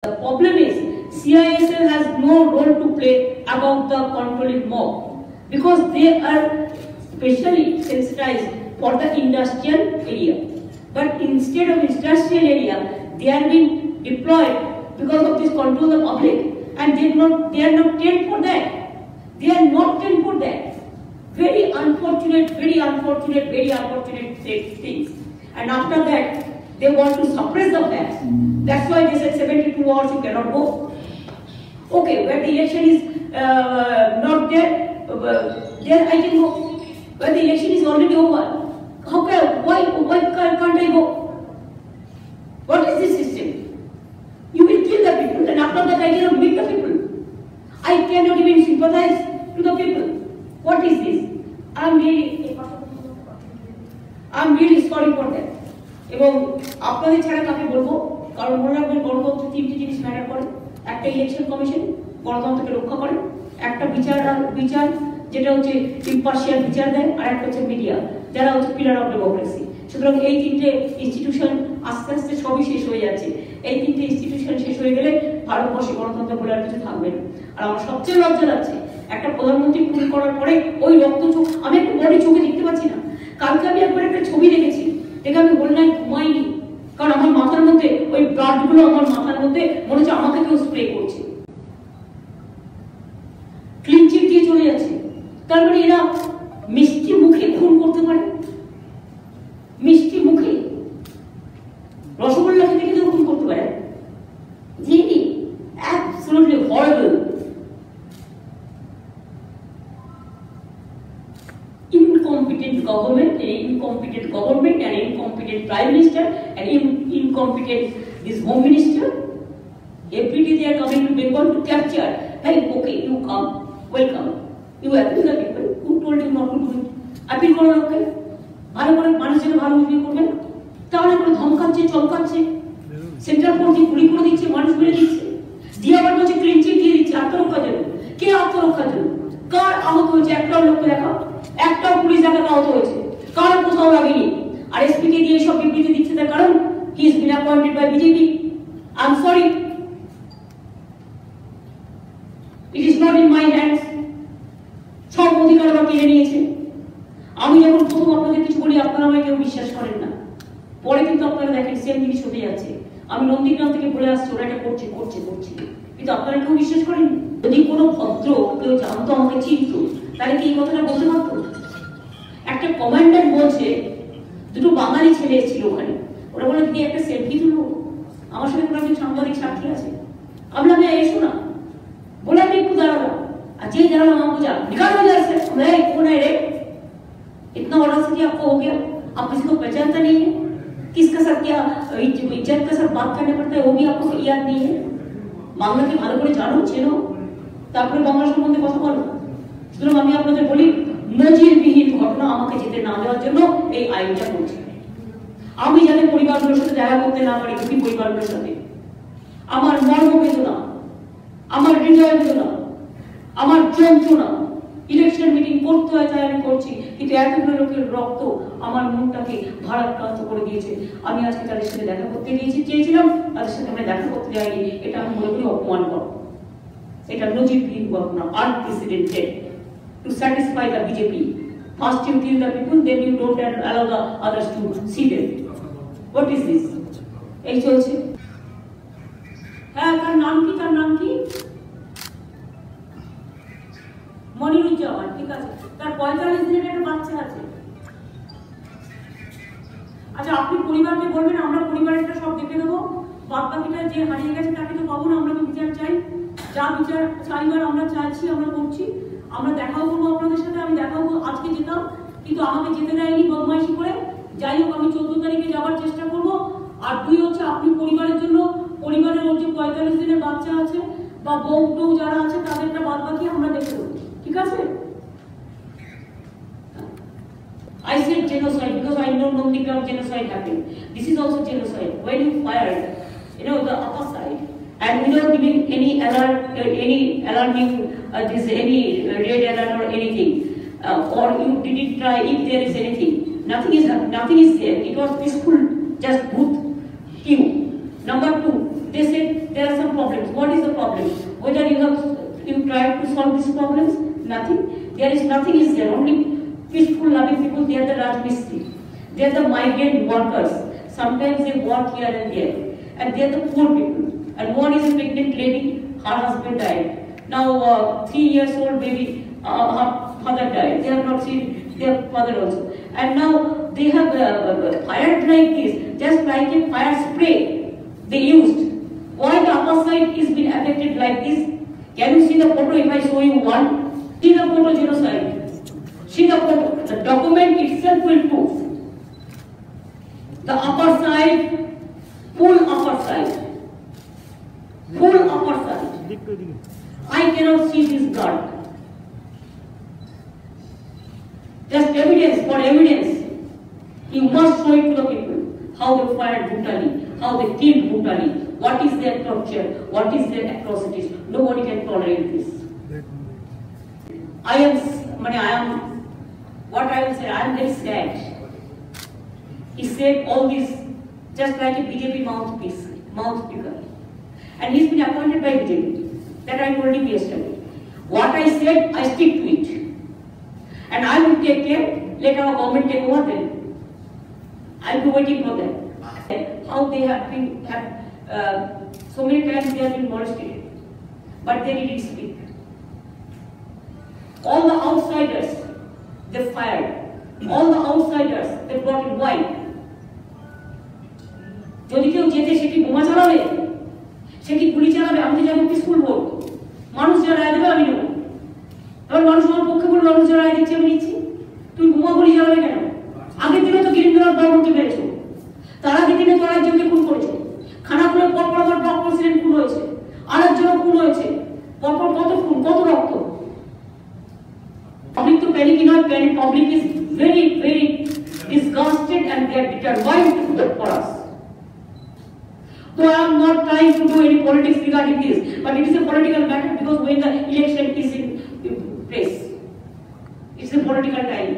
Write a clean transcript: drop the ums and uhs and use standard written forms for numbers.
The problem is CISL has no role to play about the controlling mob because they are specially sensitized for the industrial area. But instead of industrial area, they are being deployed because of this control of the public, and they are not trained for that. They are not trained for that. Very unfortunate things. And after that, they want to suppress the facts. That's why they said 72 hours you cannot go. Okay, where the election is not there, there I can go. Where the election is already over, why can't I go? What is this system? You will kill the people, and after that I cannot meet the people. I cannot even sympathize to the people. What is this? I'm really sorry for that. এবং আপনাদের ছাড়া কাকে বলবো, কারণ মনে রাখবেন গণতন্ত্র তিনটি জিনিস ম্যাটার করে। একটা ইলেকশন কমিশন গণতন্ত্রকে রক্ষা করে, একটা বিচার যেটা হচ্ছে ইম্পার্শিয়াল বিচার দেয়, আর একটা হচ্ছে মিডিয়া যারা হচ্ছে পিলার অফ ডেমোক্রেসি। সুতরাং এই তিনটে ইনস্টিটিউশন আস্তে আস্তে সবই শেষ হয়ে যাচ্ছে। এই তিনটে ইনস্টিটিউশন শেষ হয়ে গেলে ভারতবর্ষে গণতন্ত্র বলে আর কিছু থাকবে না। আর আমার সবচেয়ে লজ্জা লাগছে, একটা প্রধানমন্ত্রী খুন করার পরে ওই রক্ত চোখ আমি একটু বডি চোখে দেখতে পাচ্ছি না। কালকে আমি একবার একটা ছবি দেখেছি, দেখে আমি বললাম ঘুমাইনি, কারণ আমার মাথার মধ্যে ওই ব্লাডগুলো আমার মাথার মধ্যে মনে হচ্ছে আমাকে কেউ স্প্রে করছে। ক্লিন চিট দিয়ে চলে যাচ্ছে। তার মানে এরা মিষ্টি মুখে খুন করতে পারে, মিষ্টি মুখে রসগোল্লা খেতে খেতেও খুন করতে পারে। Really absolutely horrible. Incompetent government and incompetent prime minister and incompetent this home minister. Every day they are coming to Bengal to capture. Hey, okay, you come, welcome. You appeal the people. Who told you not to do it? Appeal করো লোককে, ভালো করে মানুষের ভালো উদ্যোগ করবেন। তাহলে করে ধমকাচ্ছে, চমকাচ্ছে, সেন্ট্রাল ফোর্সে গুলি করে দিচ্ছে, মানুষ মেরে দিচ্ছে, দিয়ে আবার বলছে ক্লিন চিট দিয়ে দিচ্ছে আত্মরক্ষার জন্য। কে আত্মরক্ষার জন্য? কার আহত হয়েছে? একটাও লোককে দেখাও, একটাও পুলিশ দেখাতে আহত হয়েছে, কার কোথাও লাগেনি। আর এসপি কে দিয়ে সব বিবৃতি দিচ্ছে, তার কারণ he is been appointed by BJP. I am sorry, it is not in my hands. সব অধিকার আবার কিনে নিয়েছে। আমি যখন প্রথম আপনাদের কিছু বলি আপনারা আমায় কেউ বিশ্বাস করেন না, পরে কিন্তু আপনারা দেখেন সেম জিনিস হতে যাচ্ছে। আমি নন্দীগ্রাম থেকে বলে আসছি ওরা এটা করছে, কিন্তু আপনারা কেউ বিশ্বাস করেন। যদি কোনো ভদ্র কেউ জানতো, আমাকে চিনত, তাহলে কি এই কথাটা বলতে পারতো? একটা কমান্ডান্ট বলছে, দুটো বাঙালি ছেলে ছিল ওখানে, ওরা বলে দিদি একটা সেলফি তুলবো, আমার সাথে কোনো একজন সাংবাদিক সাক্ষী আছে। আমি বললাম এসো না, বলে আমি একটু দাঁড়ালাম, আর যেই দাঁড়ালাম আমাকে যা निकाल हो जाए सर, मैं कौन है रे, इतना ऑडेसिटी आपको हो गया, आप किसी को पहचानता नहीं है, किसका सर क्या इज्जत का सर बात करना पड़ता है वो भी आपको याद नहीं है। বাংলাকে ভালো করে জানো, চেনো, তারপরে বাংলা সম্বন্ধে কথা বলো। সুতরাং আমি আপনাদের বলি, নজিরবিহীন ঘটনা আমাকে যেতে না দেওয়ার জন্য এই আইনটা করছে। আমি যাতে পরিবারগুলোর সাথে দেখা করতে না পারি, দুটি পরিবারগুলোর সাথে আমার মর্ম বেদনা, আমার হৃদয় বেদনা, আমার যন্ত্রণা, ইলেকশন মিটিং করতে হয় তাই আমি করছি, কিন্তু এতগুলো লোকের রক্ত আমার মনটাকে ভারাক্রান্ত করে দিয়েছে। আমি আজকে তাদের সাথে দেখা করতে চেয়েছিলাম, তাদের সাথে আমরা দেখা করতে যাইনি। এটা আমি মনে করি অপমান কর। এটা নজিরবিহীন ঘটনা, unprecedented. To satisfy the BJP, first you kill the people, then you don't allow the others to see them. What is this? এই চলছে। হ্যাঁ, তার নাম কি? মনিরুজ্জামান, ঠিক আছে। তার 45 দিনের একটা বাচ্চা আছে। আচ্ছা, আপনি পরিবারকে বলবেন আমরা পরিবারেরটা সব দেখে দেবো, বাদ বাকিটা যে হারিয়ে গেছে তাকে তো পাবো না। আমরা তো বিচার চাই, যা বিচার চাইবার আমরা চাইছি, আমরা করছি। আমরা দেখাও করবো আপনাদের সাথে, আমি দেখাও আজকে যেতাম, কিন্তু আমাকে যেতে দেয়নি বদমাইশি করে। যাই হোক, আমি 14 তারিখে যাওয়ার চেষ্টা করবো। আর 2 হচ্ছে আপনি পরিবারের জন্য, পরিবারের ওর যে 45 দিনের বাচ্চা আছে বা বউ যারা আছে তাদেরটা বাদ বাকি আমরা দেখে দেবো, ঠিক আছে? I said genocide because I know Nondigram genocide happened. This is also genocide. When you fired, the upper side, and without giving any alert, any alarming, any red alert or anything, or you didn't try if there is anything. Nothing is there. It was peaceful, just booth queue. Number 2, they said there are some problem. Whether you tried to solve these problems, nothing. There is nothing is there. Only peaceful, loving people. They are the Rajmistri. They are the migrant workers. Sometimes they work here and there, and they are the poor people. And one is a pregnant lady. Her husband died. Now 3 years old baby. Her father died. They have not seen their father also. And now they have fired like this, just like a fire spray they used. Why the upper side is been affected like this? Can you see the photo if I show you one? See the photo, genocide. See the photo. The document itself will prove. The upper side, full upper side. Full upper side. I cannot see this guard. Just evidence for evidence. You must show it to the people. How they fired brutally, how they killed brutally, what is their torture, what is their atrocities. Nobody can tolerate this. I am, what I will say, I am very sad. He said all this just like a BJP mouthpiece, mouth speaker. And he's been appointed by BJP. That I told him yesterday. What I said, I stick to it. And I will take care, let our government take over then. I will be waiting for them. How they have been, so many times they have been molested, but they didn't speak. All the outsiders, they fired. All the outsiders, they brought in white. যদি কেউ যেতে সে কি বোমা চালাবে, সে কি গুলি চালাবে? আমি তো যাবো পিসফুল ভোট, মানুষ যারা রায় দেবে আমি নেব। এবার মানুষ আমার পক্ষে বলবে, মানুষ যারা রায় দিচ্ছে আমি নিচ্ছি। তুমি বোমা গুলি চালাবে কেন? আগের দিনে তো গিরিন্দ্রনাথ বর্মনকে মেরেছো, তার আগের দিনে তো আরেকজনকে খুন করেছো। খানাকুলের পরপর আমার ব্লক প্রেসিডেন্ট খুন হয়েছে, আরেকজনও খুন হয়েছে। পরপর কত খুন, কত রক্ত। Public to panic enough, panic. Public is very, very disgusted and they are determined to vote for us. So I am not trying to do any politics regarding this, but it is a political matter because when the election is in place, it's a political time.